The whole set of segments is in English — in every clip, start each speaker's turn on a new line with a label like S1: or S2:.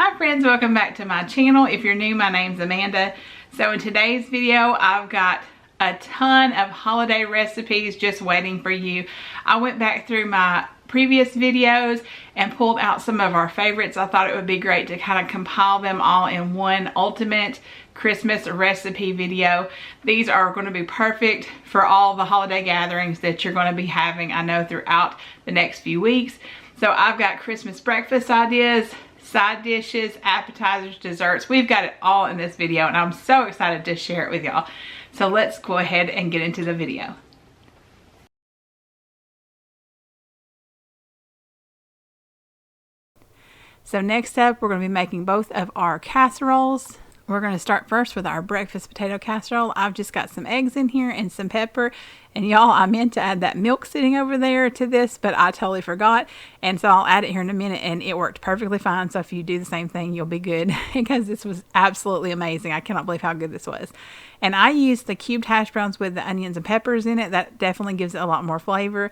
S1: Hi friends, welcome back to my channel. If you're new, my name's Amanda. So in today's video, I've got a ton of holiday recipes just waiting for you. I went back through my previous videos and pulled out some of our favorites. I thought it would be great to kind of compile them all in one ultimate Christmas recipe video. These are going to be perfect for all the holiday gatherings that you're going to be having, I know, throughout the next few weeks. So I've got Christmas breakfast ideas, side dishes, appetizers, desserts. We've got it all in this video and I'm so excited to share it with y'all. So let's go ahead and get into the video. So next up, we're going to be making both of our casseroles. We're going to start first with our breakfast potato casserole. I've just got some eggs in here and some pepper. And y'all, I meant to add that milk sitting over there to this, but I totally forgot. And so I'll add it here in a minute and it worked perfectly fine. So if you do the same thing, you'll be good because this was absolutely amazing. I cannot believe how good this was. And I used the cubed hash browns with the onions and peppers in it. That definitely gives it a lot more flavor.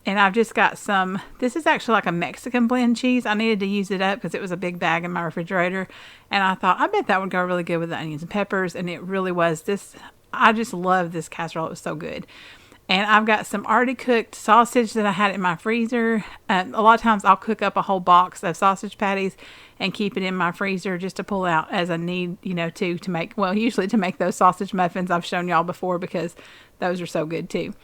S1: And I've just got some, this is actually like a Mexican blend cheese. I needed to use it up because it was a big bag in my refrigerator. And I thought, I bet that would go really good with the onions and peppers. And it really was. I just love this casserole. It was so good. And I've got some already cooked sausage that I had in my freezer. A lot of times I'll cook up a whole box of sausage patties and keep it in my freezer just to pull out as I need, you know, to make, well, usually to make those sausage muffins I've shown y'all before because those are so good too.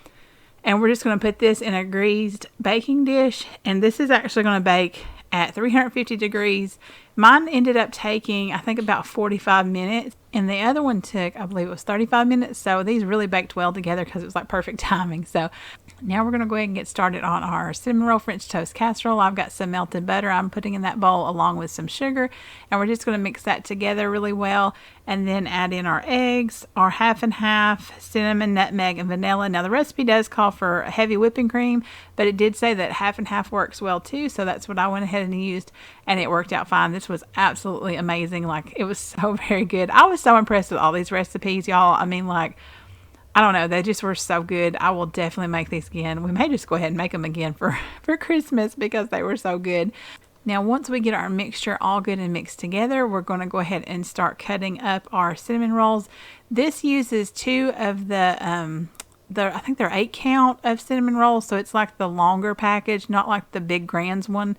S1: And we're just going to put this in a greased baking dish. And this is actually going to bake at 350 degrees. Mine ended up taking, I think, about 45 minutes. And the other one took, I believe it was 35 minutes. So these really baked well together because it was like perfect timing. So now we're going to go ahead and get started on our cinnamon roll French toast casserole. I've got some melted butter I'm putting in that bowl along with some sugar. And we're just going to mix that together really well. And then add in our eggs, our half and half, cinnamon, nutmeg, and vanilla. Now the recipe does call for heavy whipping cream, but it did say that half and half works well too. So that's what I went ahead and used and it worked out fine. This was absolutely amazing. Like, it was so very good. I was so impressed with all these recipes, y'all. I mean, like, I don't know, they just were so good. I will definitely make these again. We may just go ahead and make them again for Christmas because they were so good. Now, once we get our mixture all good and mixed together, we're going to go ahead and start cutting up our cinnamon rolls. This uses two of the I think they're 8 count of cinnamon rolls. So it's like the longer package, not like the big grands one.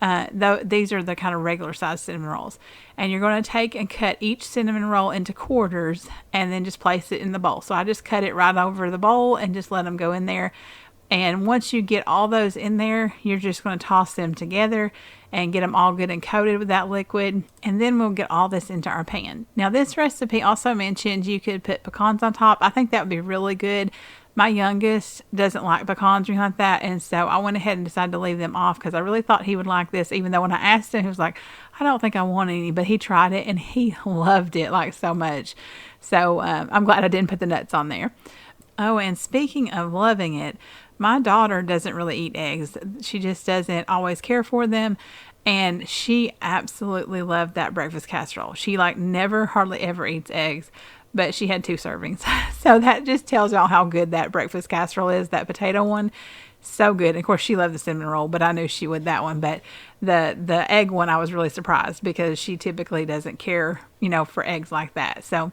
S1: Though these are the kind of regular size cinnamon rolls. And you're going to take and cut each cinnamon roll into quarters and then just place it in the bowl. So I just cut it right over the bowl and just let them go in there. And once you get all those in there, you're just going to toss them together and get them all good and coated with that liquid. And then we'll get all this into our pan. Now this recipe also mentioned you could put pecans on top. I think that would be really good. My youngest doesn't like pecans or anything like that. And so I went ahead and decided to leave them off because I really thought he would like this. Even though when I asked him, he was like, I don't think I want any. But he tried it and he loved it like so much. So I'm glad I didn't put the nuts on there. Oh, and speaking of loving it, my daughter doesn't really eat eggs. She just doesn't always care for them. And she absolutely loved that breakfast casserole. She like never, hardly ever eats eggs, but she had 2 servings. So that just tells y'all how good that breakfast casserole is, that potato one. So good. And of course, she loved the cinnamon roll, but I knew she would that one. But the egg one, I was really surprised because she typically doesn't care, you know, for eggs like that. So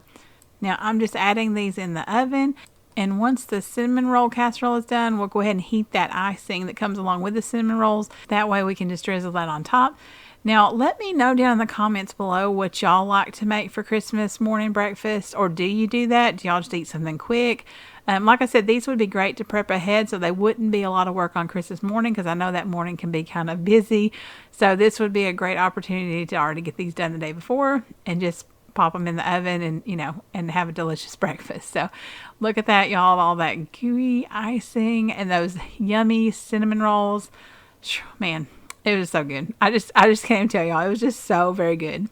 S1: now I'm just adding these in the oven. And once the cinnamon roll casserole is done, we'll go ahead and heat that icing that comes along with the cinnamon rolls. That way we can just drizzle that on top. Now, let me know down in the comments below what y'all like to make for Christmas morning breakfast. Or do you do that? Do y'all just eat something quick? Like I said, these would be great to prep ahead so they wouldn't be a lot of work on Christmas morning because I know that morning can be kind of busy. So this would be a great opportunity to already get these done the day before and just pop them in the oven and, you know, and have a delicious breakfast. So look at that, y'all, all that gooey icing and those yummy cinnamon rolls. Man, it was so good. I just can't even tell y'all. It was just so very good.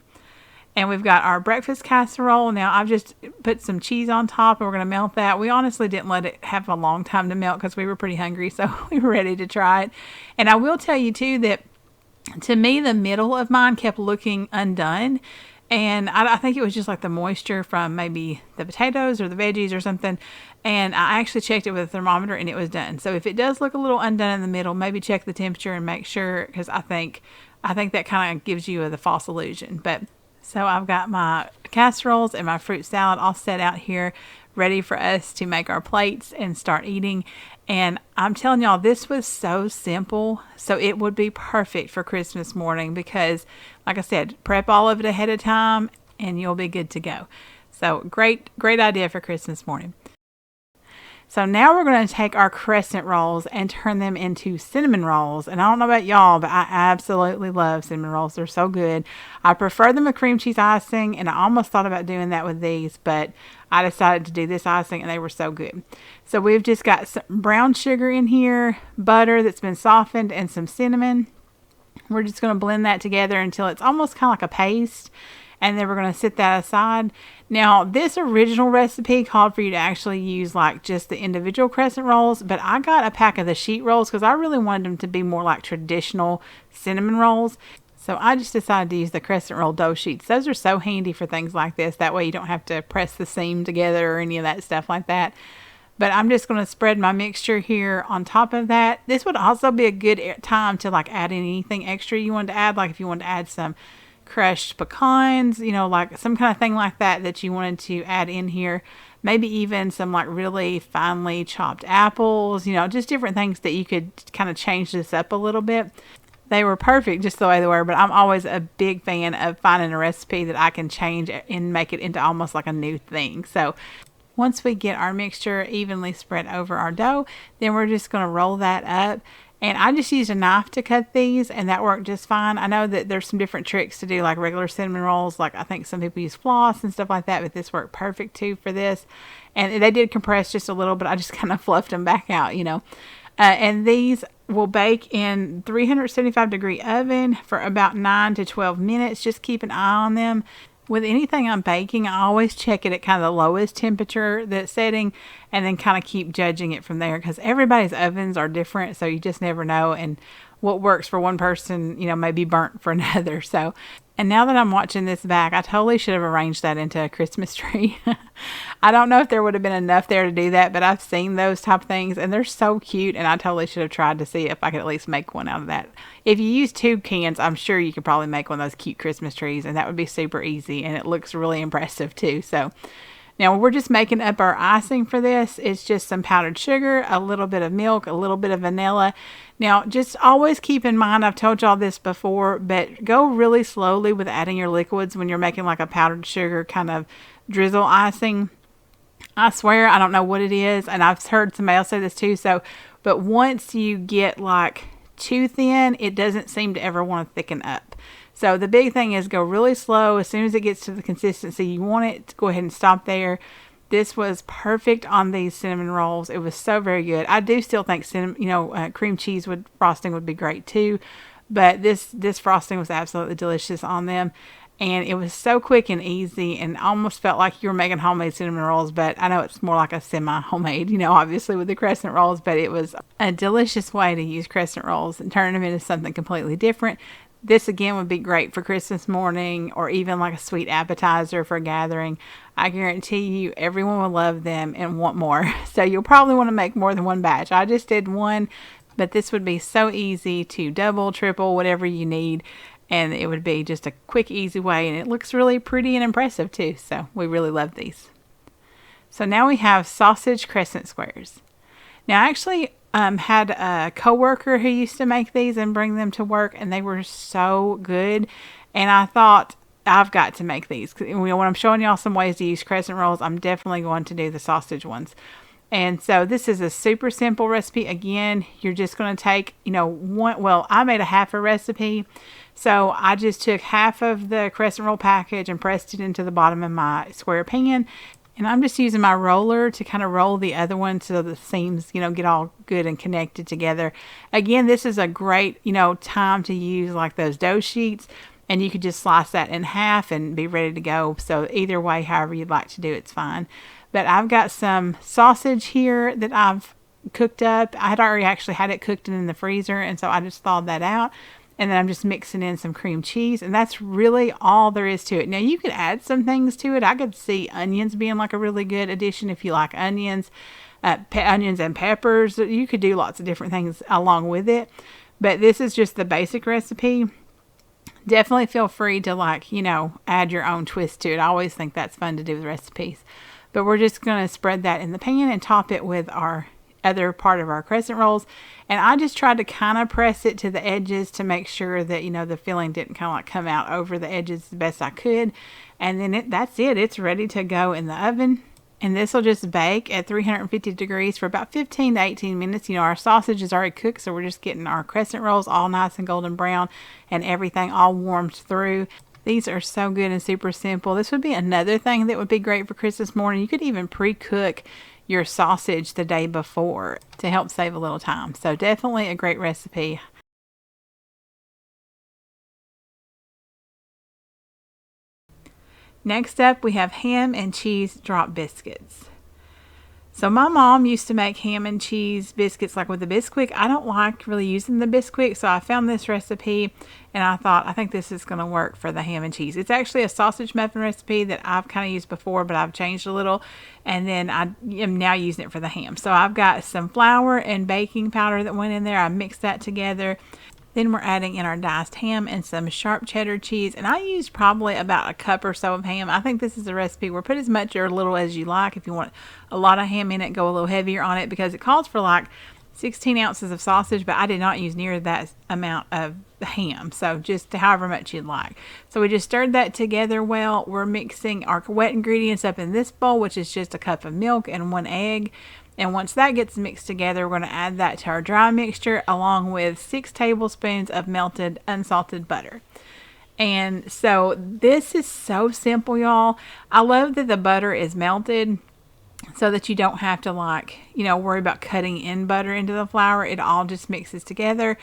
S1: And we've got our breakfast casserole. Now I've just put some cheese on top and we're going to melt that. We honestly didn't let it have a long time to melt because we were pretty hungry. So we were ready to try it. And I will tell you too that to me, the middle of mine kept looking undone. And I think it was just like the moisture from maybe the potatoes or the veggies or something. And I actually checked it with a thermometer and it was done. So if it does look a little undone in the middle, maybe check the temperature and make sure, because I think I think that kind of gives you the false illusion. But so I've got my casseroles and my fruit salad all set out here, ready for us to make our plates and start eating. And I'm telling y'all, this was so simple. So it would be perfect for Christmas morning because, like I said, prep all of it ahead of time and you'll be good to go. So great idea for Christmas morning. So now we're going to take our crescent rolls and turn them into cinnamon rolls. And I don't know about y'all, but I absolutely love cinnamon rolls. They're so good. I prefer them with cream cheese icing, and I almost thought about doing that with these, but I decided to do this icing, and they were so good. So we've just got some brown sugar in here, butter that's been softened, and some cinnamon. We're just going to blend that together until it's almost kind of like a paste. And then we're going to set that aside. Now, this original recipe called for you to actually use like just the individual crescent rolls, but I got a pack of the sheet rolls because I really wanted them to be more like traditional cinnamon rolls. So I just decided to use the crescent roll dough sheets. Those are so handy for things like this. That way you don't have to press the seam together or any of that stuff like that. But I'm just going to spread my mixture here on top of that. This would also be a good time to like add anything extra you wanted to add. Like if you wanted to add some crushed pecans, like some kind of thing like that you wanted to add in here. Maybe even some like really finely chopped apples, just different things that you could kind of change this up a little bit. They were perfect just the way they were, but I'm always a big fan of finding a recipe that I can change and make it into almost like a new thing. So once we get our mixture evenly spread over our dough, then we're just going to roll that up. And I just used a knife to cut these, and that worked just fine. I know that there's some different tricks to do like regular cinnamon rolls. Like I think some people use floss and stuff like that, but this worked perfect too for this. And they did compress just a little, but I just kind of fluffed them back out, and these will bake in 375-degree oven for about 9 to 12 minutes. Just keep an eye on them. With anything I'm baking, I always check it at kind of the lowest temperature that's setting and then kind of keep judging it from there because everybody's ovens are different, so you just never know. And what works for one person, may be burnt for another. So, and now that I'm watching this back, I totally should have arranged that into a Christmas tree. I don't know if there would have been enough there to do that, but I've seen those type of things and they're so cute, and I totally should have tried to see if I could at least make one out of that. If you use 2 cans, I'm sure you could probably make one of those cute Christmas trees, and that would be super easy, and it looks really impressive too. So now we're just making up our icing for this. It's just some powdered sugar, a little bit of milk, a little bit of vanilla. Now, just always keep in mind, I've told y'all this before, but go really slowly with adding your liquids when you're making like a powdered sugar kind of drizzle icing. I swear, I don't know what it is, and I've heard somebody else say this too. But once you get like too thin, it doesn't seem to ever want to thicken up. So the big thing is go really slow. As soon as it gets to the consistency you want it, go ahead and stop there. This was perfect on these cinnamon rolls. It was so very good. I do still think cream cheese frosting would be great too, but this frosting was absolutely delicious on them. And it was so quick and easy and almost felt like you were making homemade cinnamon rolls, but I know it's more like a semi-homemade, obviously with the crescent rolls, but it was a delicious way to use crescent rolls and turn them into something completely different. This again would be great for Christmas morning or even like a sweet appetizer for a gathering. I guarantee you everyone will love them and want more. So you'll probably want to make more than one batch. I just did one, but this would be so easy to double, triple, whatever you need. And it would be just a quick, easy way. And it looks really pretty and impressive too. So we really love these. So now we have sausage crescent squares. Now I actually had a coworker who used to make these and bring them to work, and they were so good. And I thought, I've got to make these. When I'm showing y'all some ways to use crescent rolls, I'm definitely going to do the sausage ones. And so this is a super simple recipe. Again, you're just going to take, I made a half a recipe. So I just took half of the crescent roll package and pressed it into the bottom of my square pan. And I'm just using my roller to kind of roll the other one so the seams, get all good and connected together. Again, this is a great, time to use like those dough sheets. And you could just slice that in half and be ready to go. So either way, however you'd like to do it's fine. But I've got some sausage here that I've cooked up. I had already actually had it cooked in the freezer, and so I just thawed that out. And then I'm just mixing in some cream cheese, and that's really all there is to it. Now, you could add some things to it. I could see onions being like a really good addition if you like onions, onions and peppers. You could do lots of different things along with it. But this is just the basic recipe. Definitely feel free to, like, add your own twist to it. I always think that's fun to do with recipes. But we're just going to spread that in the pan and top it with our other part of our crescent rolls. And I just tried to kind of press it to the edges to make sure that, the filling didn't kind of like come out over the edges the best I could. And then that's it. It's ready to go in the oven. And this will just bake at 350 degrees for about 15 to 18 minutes. Our sausage is already cooked, so we're just getting our crescent rolls all nice and golden brown and everything all warmed through. These are so good and super simple. This would be another thing that would be great for Christmas morning. You could even pre-cook your sausage the day before to help save a little time. So definitely a great recipe. Next up, we have ham and cheese drop biscuits. So my mom used to make ham and cheese biscuits like with the Bisquick. I don't like really using the Bisquick, so I found this recipe and I think this is going to work for the ham and cheese. It's actually a sausage muffin recipe that I've kind of used before, but I've changed a little, and then I am now using it for the ham. So I've got some flour and baking powder that went in there. I mixed that together. Then we're adding in our diced ham and some sharp cheddar cheese. And I used probably about a cup or so of ham. I think this is a recipe where put as much or little as you like. If you want a lot of ham in it, go a little heavier on it, because it calls for like 16 ounces of sausage, but I did not use near that amount of ham. So just however much you'd like. So we just stirred that together well. We're mixing our wet ingredients up in this bowl, which is just a cup of milk and 1 egg. And once that gets mixed together, we're going to add that to our dry mixture along with 6 tablespoons of melted unsalted butter. And so this is so simple, y'all. I love that the butter is melted so that you don't have to worry about cutting in butter into the flour. It all just mixes together.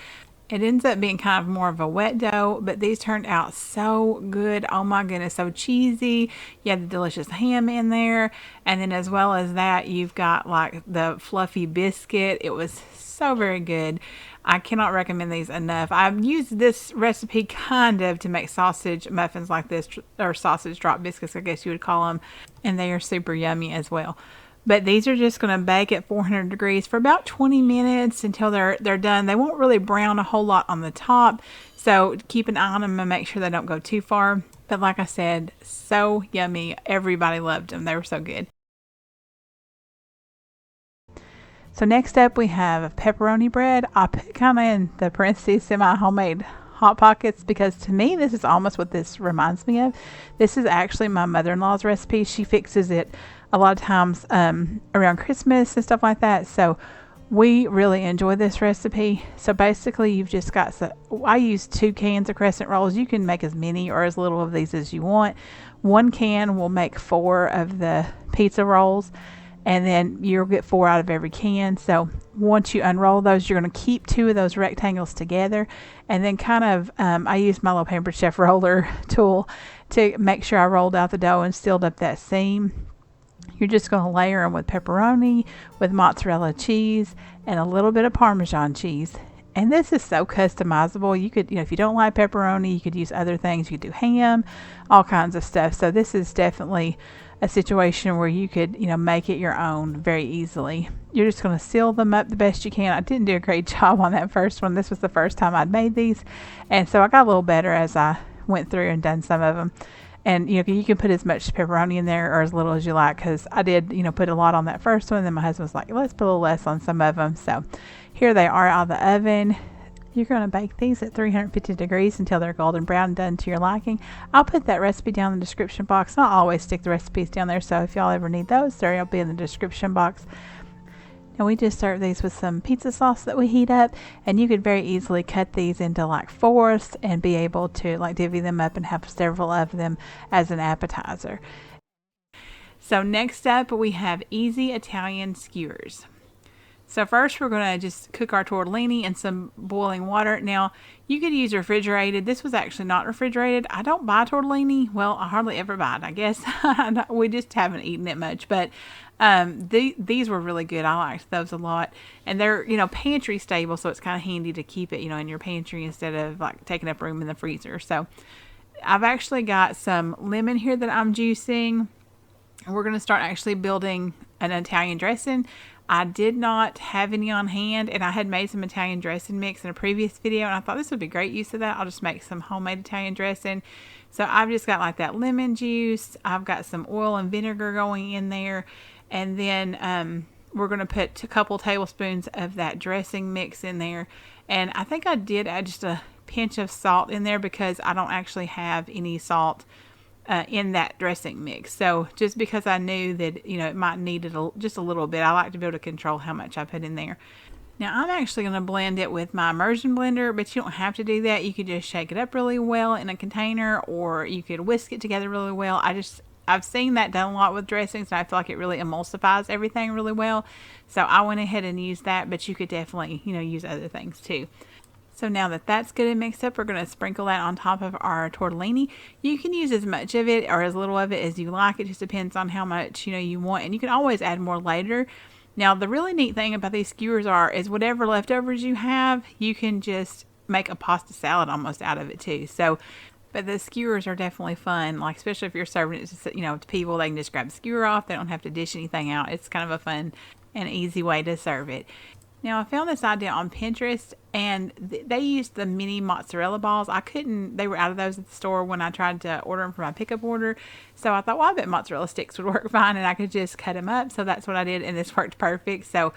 S1: It ends up being kind of more of a wet dough, but these turned out so good. Oh my goodness, so cheesy. You have the delicious ham in there. And then as well as that, you've got like the fluffy biscuit. It was so very good. I cannot recommend these enough. I've used this recipe kind of to make sausage muffins like this, or sausage drop biscuits, I guess you would call them. And they are super yummy as well. But these are just going to bake at 400 degrees for about 20 minutes until they're done. They won't really brown a whole lot on the top, so keep an eye on them and make sure they don't go too far. But like I said, so yummy. Everybody loved them. They were so good. So next up we have pepperoni bread. I put kind of in the parentheses semi-homemade Hot Pockets, because to me this is almost what this reminds me of. This is actually my mother-in-law's recipe. She fixes it a lot of times around Christmas and stuff like that. So we really enjoy this recipe. So basically you've just got I use 2 cans of crescent rolls. You can make as many or as little of these as you want. 1 can will make 4 of the pizza rolls, and then you'll get 4 out of every can. So once you unroll those, you're going to keep 2 of those rectangles together, and then kind of I used my little Pampered Chef roller tool to make sure I rolled out the dough and sealed up that seam. You're just going to layer them with pepperoni, with mozzarella cheese, and a little bit of Parmesan cheese. And this is so customizable. You could, if you don't like pepperoni, you could use other things. You could do ham, all kinds of stuff. So this is definitely a situation where you could, make it your own very easily. You're just going to seal them up the best you can. I didn't do a great job on that first one. This was the first time I'd made these. And so I got a little better as I went through and done some of them. And, you can put as much pepperoni in there or as little as you like, because I did, put a lot on that first one. Then my husband was like, let's put a little less on some of them. So here they are out of the oven. You're going to bake these at 350 degrees until they're golden brown, done to your liking. I'll put that recipe down in the description box. And I'll always stick the recipes down there. So if y'all ever need those, they'll be in the description box. And we just serve these with some pizza sauce that we heat up, and you could very easily cut these into like 4ths and be able to like divvy them up and have several of them as an appetizer. So next up we have easy Italian skewers. So first we're going to just cook our tortellini in some boiling water. Now you could use refrigerated. This was actually not refrigerated. I don't buy tortellini. Well, I hardly ever buy it, I guess. We just haven't eaten it much, but these were really good. I liked those a lot, and they're pantry stable, so it's kind of handy to keep it in your pantry instead of like taking up room in the freezer. So I've actually got some lemon here that I'm juicing. We're going to start actually building an Italian dressing. I did not have any on hand, and I had made some Italian dressing mix in a previous video, and I thought this would be great use of that. I'll just make some homemade Italian dressing. So I've just got like that lemon juice. I've got some oil and vinegar going in there, and then we're going to put a couple tablespoons of that dressing mix in there. And I think I did add just a pinch of salt in there because I don't actually have any salt in that dressing mix. So just because I knew that, it might need it just a little bit, I like to be able to control how much I put in there. Now I'm actually going to blend it with my immersion blender, but you don't have to do that. You could just shake it up really well in a container, or you could whisk it together really well. I've seen that done a lot with dressings, and I feel like it really emulsifies everything really well. So I went ahead and used that, but you could definitely, use other things too. So now that that's good and mixed up, we're going to sprinkle that on top of our tortellini. You can use as much of it or as little of it as you like. It just depends on how much, you want. And you can always add more later. Now, the really neat thing about these skewers is whatever leftovers you have, you can just make a pasta salad almost out of it too. So, but the skewers are definitely fun, like especially if you're serving it to, to people, they can just grab the skewer off. They don't have to dish anything out. It's kind of a fun and easy way to serve it. Now, I found this idea on Pinterest, and they used the mini mozzarella balls. They were out of those at the store when I tried to order them for my pickup order. So I thought, well, I bet mozzarella sticks would work fine, and I could just cut them up. So that's what I did, and this worked perfect. So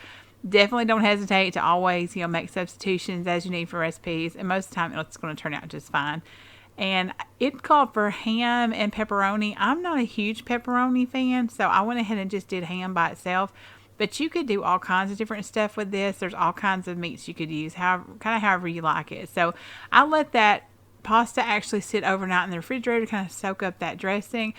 S1: definitely don't hesitate to always, make substitutions as you need for recipes. And most of the time, it's going to turn out just fine. And it called for ham and pepperoni. I'm not a huge pepperoni fan, so I went ahead and just did ham by itself. But you could do all kinds of different stuff with this. There's all kinds of meats you could use, however you like it. So I let that pasta actually sit overnight in the refrigerator to kind of soak up that dressing.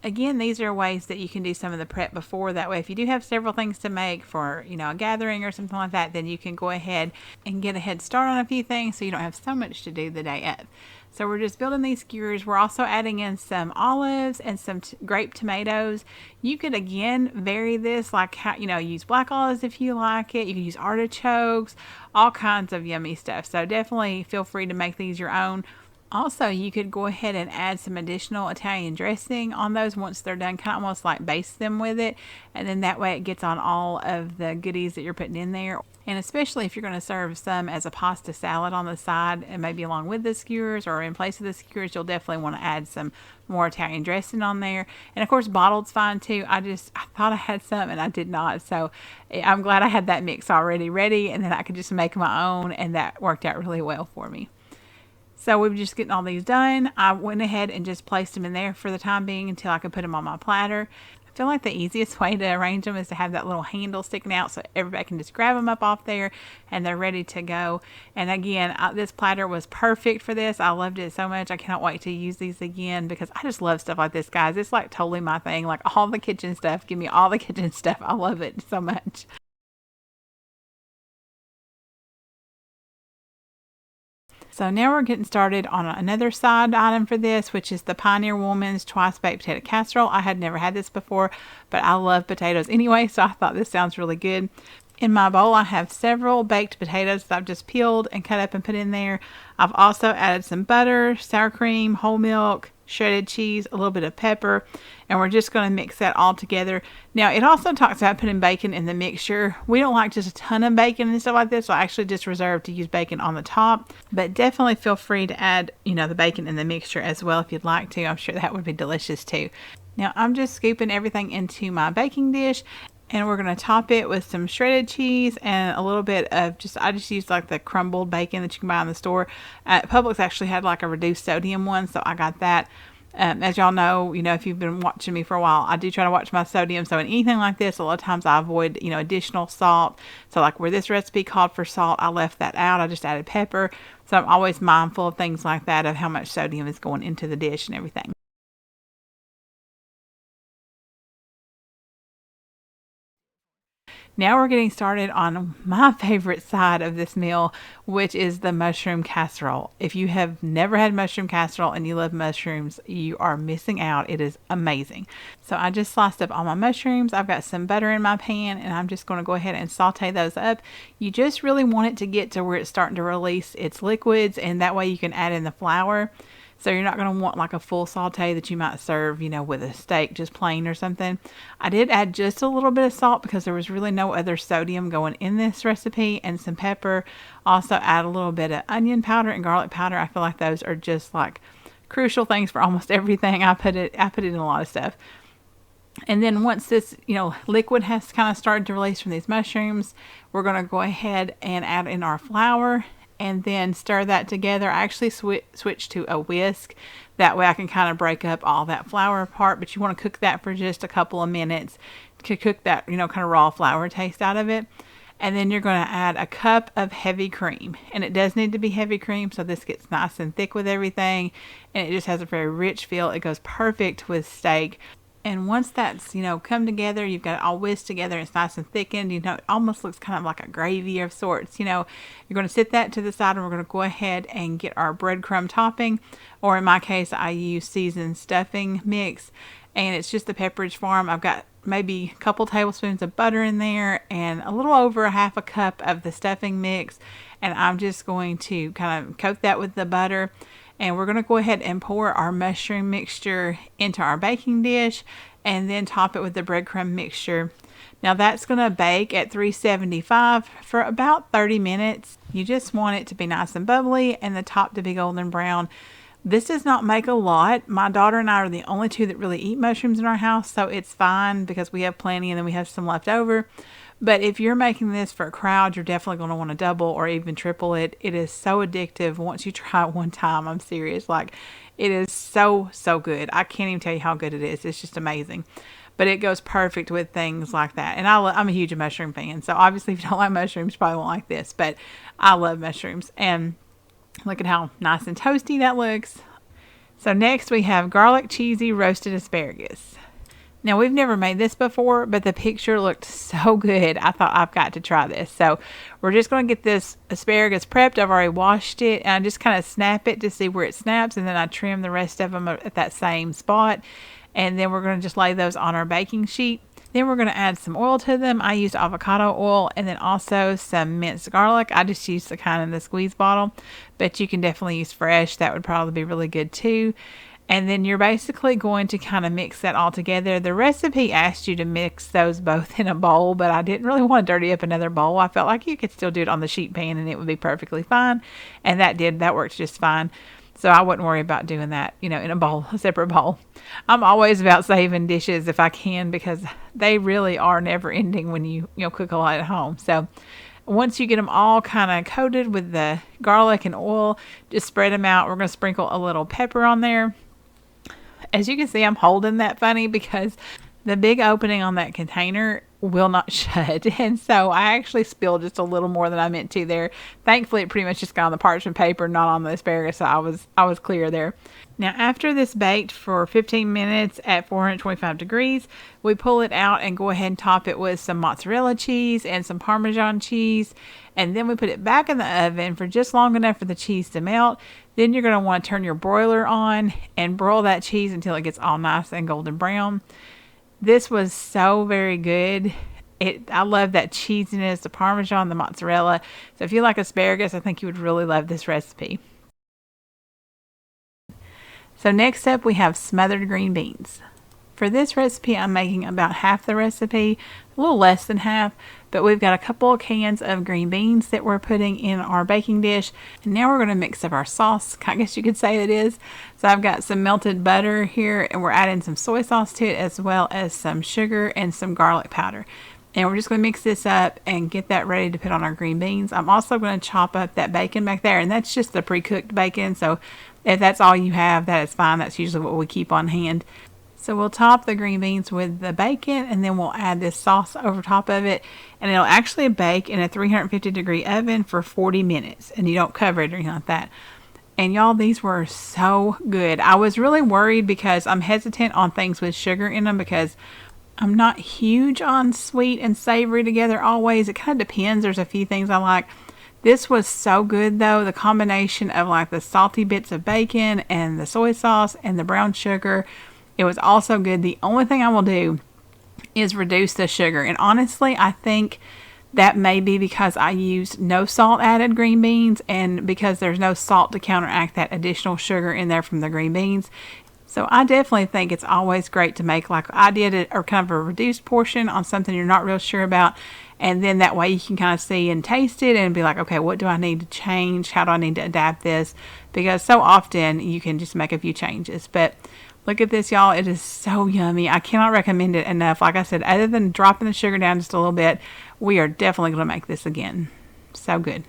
S1: Again, these are ways that you can do some of the prep before. That way, if you do have several things to make for, a gathering or something like that, then you can go ahead and get a head start on a few things so you don't have so much to do the day of. So we're just building these skewers. We're also adding in some olives and some grape tomatoes. You could, again, vary this, like how, use black olives if you like it. You can use artichokes, all kinds of yummy stuff. So definitely feel free to make these your own. Also, you could go ahead and add some additional Italian dressing on those once they're done, kind of almost like baste them with it. And then that way it gets on all of the goodies that you're putting in there. And especially if you're going to serve some as a pasta salad on the side and maybe along with the skewers or in place of the skewers, you'll definitely want to add some more Italian dressing on there. And of course, bottled's fine too. I thought I had some and I did not. So I'm glad I had that mix already ready, and then I could just make my own, and that worked out really well for me. So we were just getting all these done. I went ahead and just placed them in there for the time being until I could put them on my platter. I feel like the easiest way to arrange them is to have that little handle sticking out so everybody can just grab them up off there and they're ready to go. And again, this platter was perfect for this. I loved it so much. I cannot wait to use these again because I just love stuff like this, guys. It's like totally my thing. Like all the kitchen stuff. Give me all the kitchen stuff. I love it so much. So now we're getting started on another side item for this, which is the Pioneer Woman's Twice Baked Potato Casserole. I had never had this before, but I love potatoes anyway, so I thought this sounds really good. In my bowl, I have several baked potatoes that I've just peeled and cut up and put in there. I've also added some butter, sour cream, whole milk, shredded cheese, a little bit of pepper, and we're just going to mix that all together. Now, it also talks about putting bacon in the mixture. We don't like just a ton of bacon and stuff like this, so I actually just reserved to use bacon on the top, but definitely feel free to add, the bacon in the mixture as well if you'd like to. I'm sure that would be delicious too. Now, I'm just scooping everything into my baking dish, and we're going to top it with some shredded cheese and a little bit of I just used like the crumbled bacon that you can buy in the store. Publix actually had like a reduced sodium one, so I got that. As y'all know, if you've been watching me for a while, I do try to watch my sodium. So in anything like this, a lot of times I avoid, additional salt. So like where this recipe called for salt, I left that out. I just added pepper. So I'm always mindful of things like that, of how much sodium is going into the dish and everything. Now we're getting started on my favorite side of this meal, which is the mushroom casserole. If you have never had mushroom casserole and you love mushrooms, you are missing out. It is amazing. So I just sliced up all my mushrooms. I've got some butter in my pan, and I'm just going to go ahead and saute those up. You just really want it to get to where it's starting to release its liquids, and that way you can add in the flour. So you're not going to want like a full saute that you might serve, with a steak, just plain or something. I did add just a little bit of salt because there was really no other sodium going in this recipe, and some pepper. Also add a little bit of onion powder and garlic powder. I feel like those are just like crucial things for almost everything. I put it in a lot of stuff. And then once this, liquid has kind of started to release from these mushrooms, we're going to go ahead and add in our flour and then stir that together. I actually switch to a whisk. That way I can kind of break up all that flour apart, but you want to cook that for just a couple of minutes to cook that, kind of raw flour taste out of it. And then you're going to add a cup of heavy cream. And it does need to be heavy cream so this gets nice and thick with everything. And it just has a very rich feel. It goes perfect with steak. And once that's, come together, you've got it all whisked together, it's nice and thickened, it almost looks kind of like a gravy of sorts, you're going to sit that to the side, and we're going to go ahead and get our breadcrumb topping, or in my case, I use seasoned stuffing mix, and it's just the Pepperidge Farm. I've got maybe a couple tablespoons of butter in there, and a little over a half a cup of the stuffing mix, and I'm just going to kind of coat that with the butter. And we're going to go ahead and pour our mushroom mixture into our baking dish and then top it with the breadcrumb mixture. Now that's going to bake at 375 for about 30 minutes. You just want it to be nice and bubbly and the top to be golden brown. This does not make a lot. My daughter and I are the only two that really eat mushrooms in our house, so it's fine because we have plenty and then we have some left over. But if you're making this for a crowd, you're definitely going to want to double or even triple it. It is so addictive once you try it one time. I'm serious. Like, it is so, so good. I can't even tell you how good it is. It's just amazing. But it goes perfect with things like that. And I'm a huge mushroom fan. So obviously if you don't like mushrooms, you probably won't like this. But I love mushrooms. And look at how nice and toasty that looks. So next we have garlic cheesy roasted asparagus. Now, we've never made this before, but the picture looked so good. I thought, I've got to try this. So we're just going to get this asparagus prepped. I've already washed it, and I just kind of snap it to see where it snaps, and then I trim the rest of them at that same spot. And then we're going to just lay those on our baking sheet. Then we're going to add some oil to them. I used avocado oil and then also some minced garlic. I just used the kind in the squeeze bottle, but you can definitely use fresh. That would probably be really good too. And then you're basically going to kind of mix that all together. The recipe asked you to mix those both in a bowl, but I didn't really want to dirty up another bowl. I felt like you could still do it on the sheet pan and it would be perfectly fine. And that worked just fine. So I wouldn't worry about doing that, in a bowl, a separate bowl. I'm always about saving dishes if I can because they really are never ending when you cook a lot at home. So once you get them all kind of coated with the garlic and oil, just spread them out. We're going to sprinkle a little pepper on there. As you can see, I'm holding that funny because the big opening on that container will not shut. And so I actually spilled just a little more than I meant to there. Thankfully, it pretty much just got on the parchment paper, not on the asparagus. So I was clear there. Now, after this baked for 15 minutes at 425 degrees, we pull it out and go ahead and top it with some mozzarella cheese and some Parmesan cheese. And then we put it back in the oven for just long enough for the cheese to melt. Then you're going to want to turn your broiler on and broil that cheese until it gets all nice and golden brown. This was so very good. I love that cheesiness, the Parmesan, the mozzarella. So if you like asparagus, I think you would really love this recipe. So next up we have smothered green beans. For this recipe, I'm making about half the recipe, a little less than half, but we've got a couple of cans of green beans that we're putting in our baking dish. And now we're going to mix up our sauce, I guess you could say it is. So I've got some melted butter here, and we're adding some soy sauce to it, as well as some sugar and some garlic powder. And we're just going to mix this up and get that ready to put on our green beans. I'm also going to chop up that bacon back there, and that's just the pre-cooked bacon. So if that's all you have, that is fine. That's usually what we keep on hand. So we'll top the green beans with the bacon, and then we'll add this sauce over top of it, and it'll actually bake in a 350 degree oven for 40 minutes, and you don't cover it or anything like that. And y'all, these were so good. I was really worried because I'm hesitant on things with sugar in them because I'm not huge on sweet and savory together always. It kind of depends. There's a few things I like. This was so good though. The combination of like the salty bits of bacon and the soy sauce and the brown sugar, it was also good. The only thing I will do is reduce the sugar. And honestly, I think That may be because I used no salt added green beans, and because there's no salt to counteract that additional sugar in there from the green beans. So I definitely think it's always great to make like I did it, or kind of a reduced portion on something you're not real sure about. And then that way you can kind of see and taste it and be like, okay, what do I need to change? How do I need to adapt this? Because so often you can just make a few changes. But look at this, y'all. It is so yummy. I cannot recommend it enough. Like I said, other than dropping the sugar down just a little bit, we are definitely going to make this again. So good.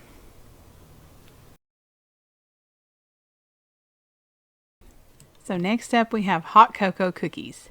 S1: So next up we have hot cocoa cookies.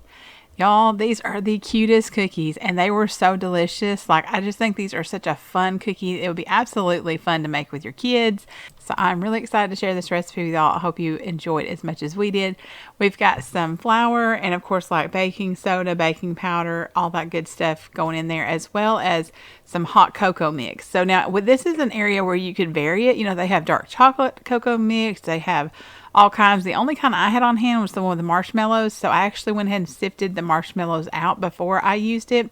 S1: Y'all, these are the cutest cookies, and they were so delicious. Like, I just think these are such a fun cookie. It would be absolutely fun to make with your kids. So I'm really excited to share this recipe with y'all. I hope you enjoyed as much as we did. We've got some flour and, of course, like baking soda, baking powder, all that good stuff going in there, as well as some hot cocoa mix. So now, this is an area where you could vary it. You know, they have dark chocolate cocoa mix. They have all kinds. The only kind I had on hand was the one with the marshmallows. So I actually went ahead and sifted the marshmallows out before I used it,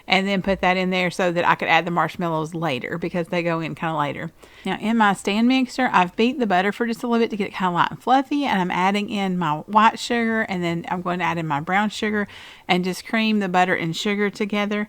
S1: and then put that in there so that I could add the marshmallows later, because they go in kind of later. Now in my stand mixer, I've beat the butter for just a little bit to get it kind of light and fluffy, and I'm adding in my white sugar, and then I'm going to add in my brown sugar and just cream the butter and sugar together.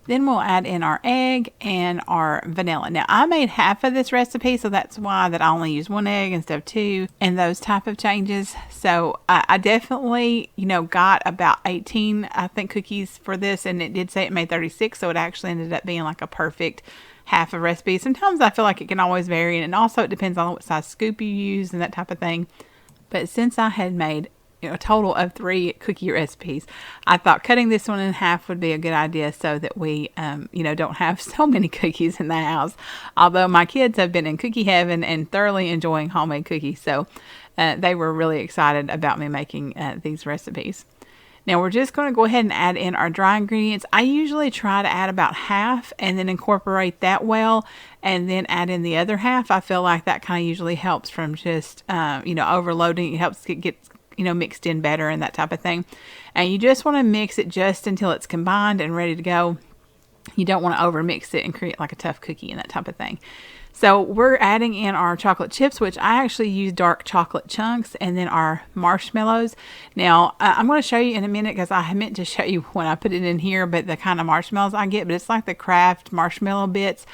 S1: Then we'll add in our egg and our vanilla. Now I made half of this recipe, so that's why that I only use one egg instead of two, and those type of changes. So I definitely, got about 18, I think, cookies for this, and it did say it made 36, so it actually ended up being like a perfect half a recipe. Sometimes I feel like it can always vary, and also it depends on what size scoop you use and that type of thing. But since I had made a total of 3 cookie recipes, I thought cutting this one in half would be a good idea, so that we don't have so many cookies in the house. Although my kids have been in cookie heaven and thoroughly enjoying homemade cookies, so they were really excited about me making these recipes. Now we're just going to go ahead and add in our dry ingredients. I usually try to add about half and then incorporate that well, and then add in the other half. I feel like that kind of usually helps from just overloading. It helps get mixed in better and that type of thing. And you just want to mix it just until it's combined and ready to go. You don't want to over mix it and create like a tough cookie and that type of thing. So we're adding in our chocolate chips, which I actually use dark chocolate chunks, and then our marshmallows. Now I'm going to show you in a minute, because I meant to show you when I put it in here, but the kind of marshmallows I get, but it's like the Kraft marshmallow bits.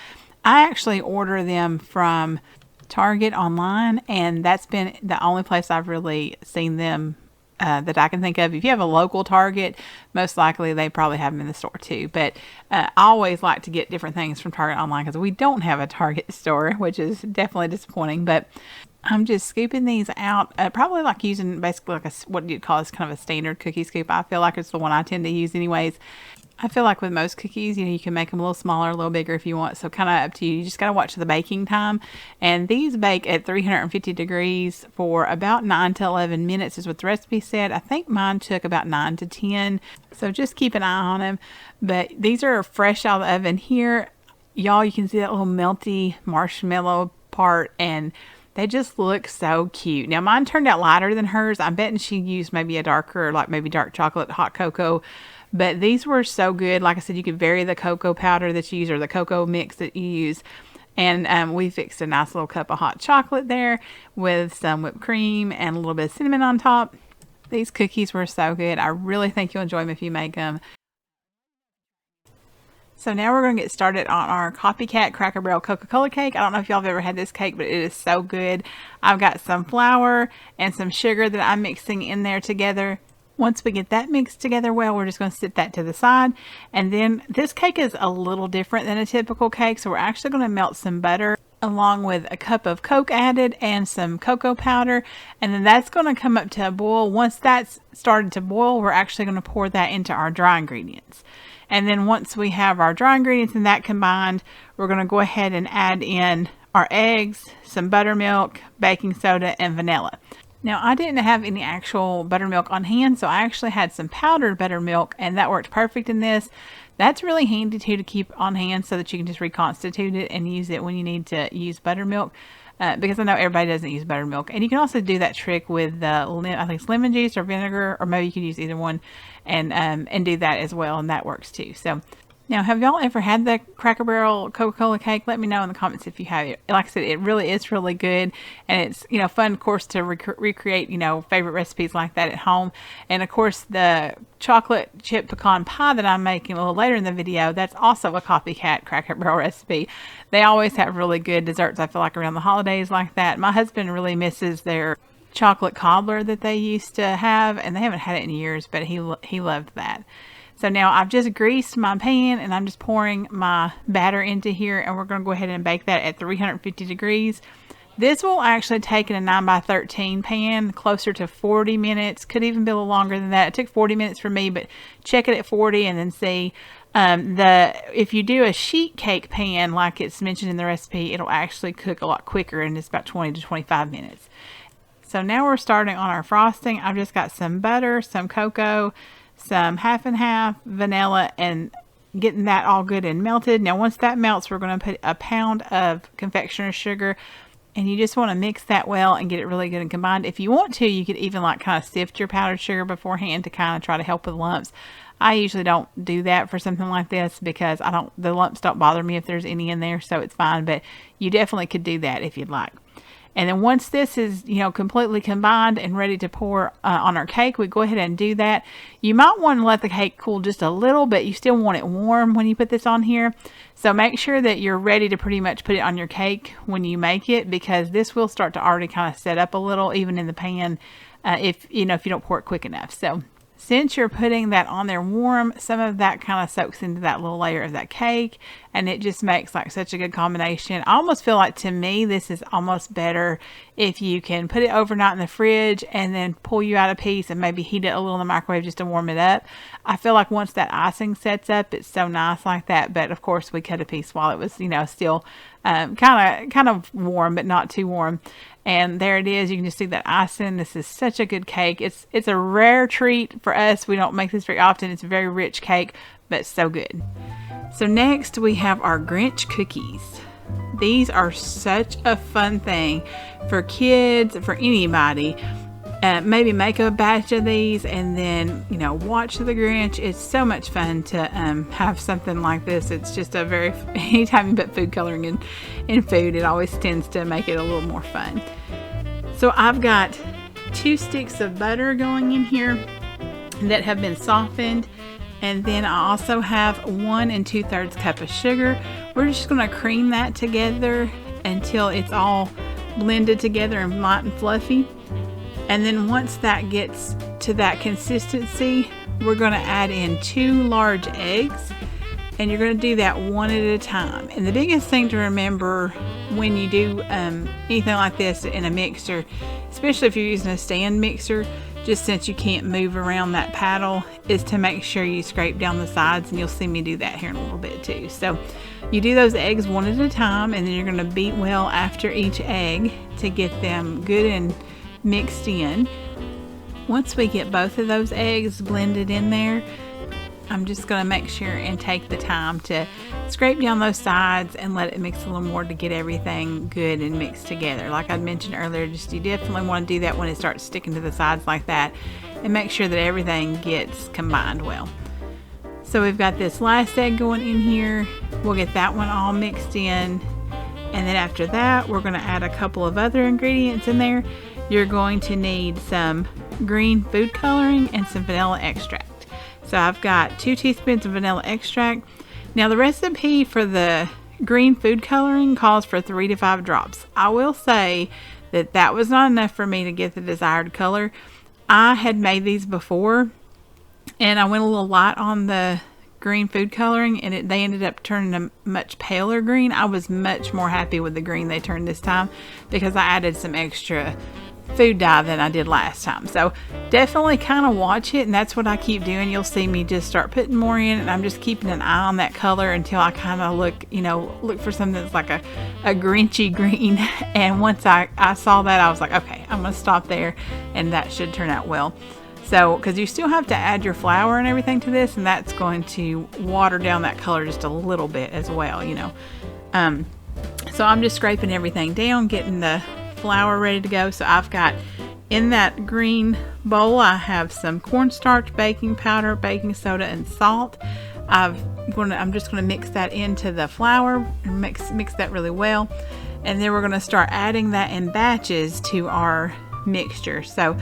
S1: I actually order them from Target online, and that's been the only place I've really seen them that I can think of. If you have a local Target, most likely they probably have them in the store too. But I always like to get different things from Target online, because we don't have a Target store, which is definitely disappointing. But I'm just scooping these out, probably like using basically like what you'd call is kind of a standard cookie scoop. I feel like it's the one I tend to use anyways. I feel like with most cookies, you can make them a little smaller, a little bigger if you want. So kind of up to you. You just got to watch the baking time. And these bake at 350 degrees for about 9 to 11 minutes is what the recipe said. I think mine took about 9 to 10. So just keep an eye on them. But these are fresh out of the oven here. Y'all, you can see that little melty marshmallow part, and they just look so cute. Now mine turned out lighter than hers. I'm betting she used maybe a darker, like maybe dark chocolate hot cocoa. But these were so good. Like I said, you could vary the cocoa powder that you use, or the cocoa mix that you use. And we fixed a nice little cup of hot chocolate there with some whipped cream and a little bit of cinnamon on top. These cookies were so good. I really think you'll enjoy them if you make them. So now we're going to get started on our copycat Cracker Barrel Coca-Cola cake. I don't know if y'all have ever had this cake, but it is so good. I've got some flour and some sugar that I'm mixing in there together. Once we get that mixed together well, we're just going to sit that to the side. And then this cake is a little different than a typical cake, so we're actually going to melt some butter along with a cup of Coke added and some cocoa powder, and then that's going to come up to a boil. Once that's started to boil, we're actually going to pour that into our dry ingredients. And then once we have our dry ingredients and that combined, we're going to go ahead and add in our eggs, some buttermilk, baking soda, and vanilla. Now, I didn't have any actual buttermilk on hand, so I actually had some powdered buttermilk, and that worked perfect in this. That's really handy too to keep on hand, so that you can just reconstitute it and use it when you need to use buttermilk. Because I know everybody doesn't use buttermilk. And you can also do that trick with I think it's lemon juice or vinegar, or maybe you can use either one, and do that as well, and that works too. So Now, have y'all ever had the Cracker Barrel Coca-Cola cake? Let me know in the comments if you have it. Like I said, it really is really good, and it's, you know, fun, of course, to recreate, you know, favorite recipes like that at home. And of course, the chocolate chip pecan pie that I'm making a little later in the video, that's also a copycat Cracker Barrel recipe. They always have really good desserts, I feel like, around the holidays like that. My husband really misses their chocolate cobbler that they used to have, and they haven't had it in years, but he loved that. So now I've just greased my pan, and I'm just pouring my batter into here, and we're going to go ahead and bake that at 350 degrees. This will actually take in a 9x13 pan closer to 40 minutes. Could even be a little longer than that. It took 40 minutes for me, but check it at 40 and then see. If you do a sheet cake pan like it's mentioned in the recipe, it'll actually cook a lot quicker, and it's about 20 to 25 minutes. So now we're starting on our frosting. I've just got some butter, some cocoa, some half and half vanilla, and getting that all good and melted. Now once that melts, we're going to put a pound of confectioner's sugar, and you just want to mix that well and get it really good and combined. If you want to, you could even like kind of sift your powdered sugar beforehand to kind of try to help with lumps. I usually don't do that for something like this because the lumps don't bother me if there's any in there, so it's fine, but you definitely could do that if you'd like. And then once this is, you know, completely combined and ready to pour on our cake, we go ahead and do that. You might want to let the cake cool just a little bit. You still want it warm when you put this on here. So make sure that you're ready to pretty much put it on your cake when you make it, because this will start to already kind of set up a little, even in the pan, if you don't pour it quick enough. So since you're putting that on there warm, some of that kind of soaks into that little layer of that cake, and it just makes like such a good combination. I almost feel like, to me, this is almost better if you can put it overnight in the fridge and then pull you out a piece and maybe heat it a little in the microwave just to warm it up. I feel like once that icing sets up, it's so nice like that. But of course, we cut a piece while it was, you know, still kind of warm, but not too warm. And there it is. You can just see that icing. This is such a good cake. It's a rare treat for us. We don't make this very often. It's a very rich cake, but so good. So next we have our Grinch Cookies. These are such a fun thing for kids, for anybody. Maybe make a batch of these and then, you know, watch the Grinch. It's so much fun to have something like this. It's just a very, anytime you put food coloring in food, it always tends to make it a little more fun. So I've got 2 sticks of butter going in here that have been softened. And then I also have 1 2/3 cup of sugar. We're just going to cream that together until it's all blended together and light and fluffy. And then once that gets to that consistency, we're going to add in 2 large eggs, and you're going to do that one at a time. And the biggest thing to remember when you do anything like this in a mixer, especially if you're using a stand mixer, just since you can't move around that paddle, is to make sure you scrape down the sides, and you'll see me do that here in a little bit too. So you do those eggs one at a time, and then you're going to beat well after each egg to get them good and mixed in. Once we get both of those eggs blended in there, I'm just going to make sure and take the time to scrape down those sides and let it mix a little more to get everything good and mixed together. Like I mentioned earlier, you definitely want to do that when it starts sticking to the sides like that, and make sure that everything gets combined well. So we've got this last egg going in here. We'll get that one all mixed in, and then after that we're going to add a couple of other ingredients in there. You're going to need some green food coloring and some vanilla extract. So I've got 2 teaspoons of vanilla extract. Now the recipe for the green food coloring calls for 3 to 5 drops. I will say that was not enough for me to get the desired color. I had made these before, and I went a little light on the green food coloring, and they ended up turning a much paler green. I was much more happy with the green they turned this time because I added some extra food dye than I did last time. So definitely kind of watch it, and that's what I keep doing. You'll see me just start putting more in, and I'm just keeping an eye on that color until I kind of look for something that's like a Grinchy green. And once I saw that, I was like, okay, I'm gonna stop there, and that should turn out well. So, because you still have to add your flour and everything to this, and that's going to water down that color just a little bit as well, So I'm just scraping everything down, getting the flour ready to go. So I've got in that green bowl, I have some cornstarch, baking powder, baking soda, and salt. I'm just gonna mix that into the flour and mix that really well. And then we're gonna start adding that in batches to our mixture. So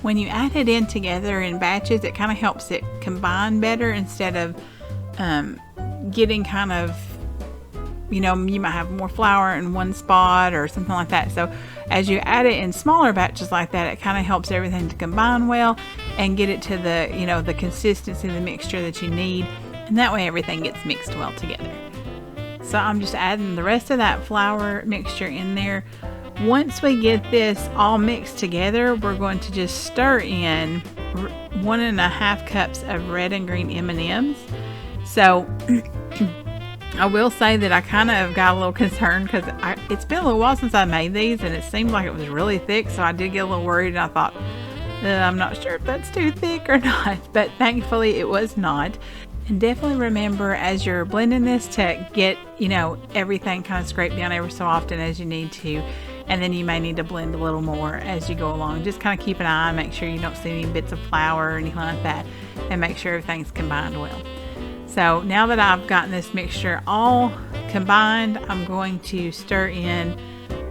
S1: when you add it in together in batches, it kind of helps it combine better instead of getting kind of, you know, you might have more flour in one spot or something like that. So as you add it in smaller batches like that, it kind of helps everything to combine well and get it to the, you know, the consistency of the mixture that you need. And that way everything gets mixed well together. So I'm just adding the rest of that flour mixture in there. Once we get this all mixed together, we're going to just stir in 1.5 cups of red and green M&Ms. So I will say that I kind of got a little concerned because it's been a little while since I made these, and it seemed like it was really thick, so I did get a little worried, and I thought, I'm not sure if that's too thick or not, but thankfully it was not. And definitely remember as you're blending this to get, you know, everything kind of scraped down every so often as you need to. And then you may need to blend a little more as you go along. Just kind of keep an eye, make sure you don't see any bits of flour or anything like that, and make sure everything's combined well. So now that I've gotten this mixture all combined, I'm going to stir in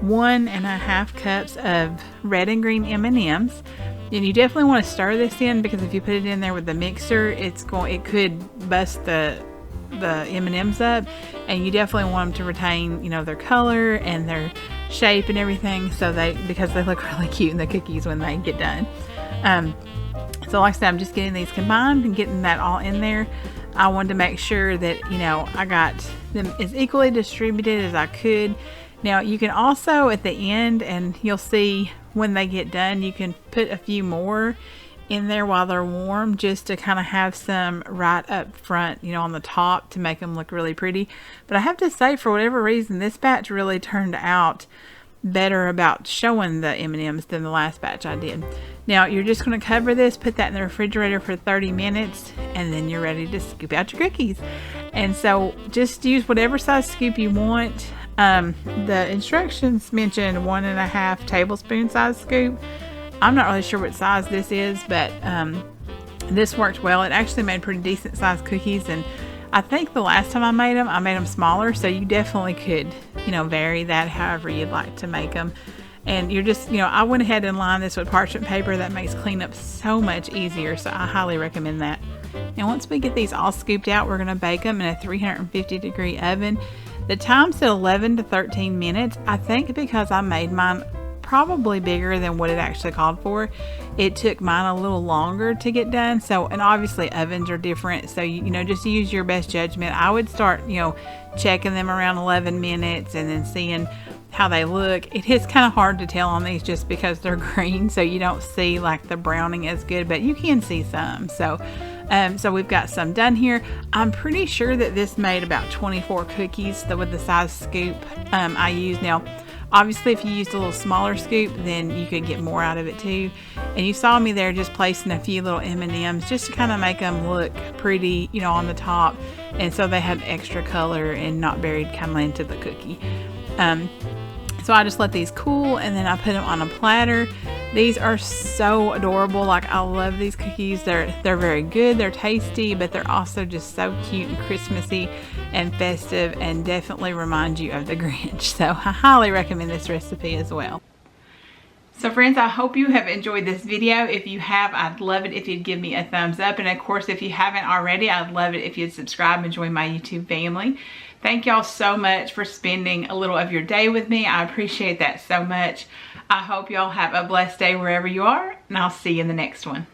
S1: 1.5 cups of red and green M&Ms. And you definitely want to stir this in, because if you put it in there with the mixer, it could bust the M&Ms up, and you definitely want them to retain, you know, their color and their shape and everything, because they look really cute in the cookies when they get done. So like I said, I'm just getting these combined and getting that all in there. I wanted to make sure that, you know, I got them as equally distributed as I could. Now you can also at the end, and you'll see when they get done, you can put a few more in there while they're warm, just to kind of have some right up front, you know, on the top to make them look really pretty. But I have to say, for whatever reason, this batch really turned out better about showing the M&Ms than the last batch I did. Now you're just going to cover this, put that in the refrigerator for 30 minutes, and then you're ready to scoop out your cookies. And so just use whatever size scoop you want. The instructions mention 1.5 tablespoon size scoop. I'm not really sure what size this is, but this worked well. It actually made pretty decent sized cookies, and I think the last time I made them smaller, so you definitely could, you know, vary that however you'd like to make them. And you're just, you know, I went ahead and lined this with parchment paper. That makes cleanup so much easier, so I highly recommend that. Now once we get these all scooped out, we're going to bake them in a 350 degree oven. The time's at 11 to 13 minutes. I think because I made mine probably bigger than what it actually called for, it took mine a little longer to get done. So, and obviously ovens are different, so you know, just use your best judgment. I would start, you know, checking them around 11 minutes and then seeing how they look. It is kind of hard to tell on these just because they're green, so you don't see like the browning as good, but you can see some. So we've got some done here. I'm pretty sure that this made about 24 cookies with the size scoop I used. Now obviously if you used a little smaller scoop, then you could get more out of it too. And you saw me there just placing a few little M&Ms just to kind of make them look pretty, you know, on the top, and so they had extra color and not buried kind of into the cookie. So I just let these cool, and then I put them on a platter. These are so adorable. Like, I love these cookies. They're very good. They're tasty, but they're also just so cute and Christmassy and festive, and definitely remind you of the Grinch. So I highly recommend this recipe as well. So friends, I hope you have enjoyed this video. If you have, I'd love it if you'd give me a thumbs up. And of course, if you haven't already, I'd love it if you'd subscribe and join my YouTube family. Thank y'all so much for spending a little of your day with me. I appreciate that so much. I hope y'all have a blessed day wherever you are, and I'll see you in the next one.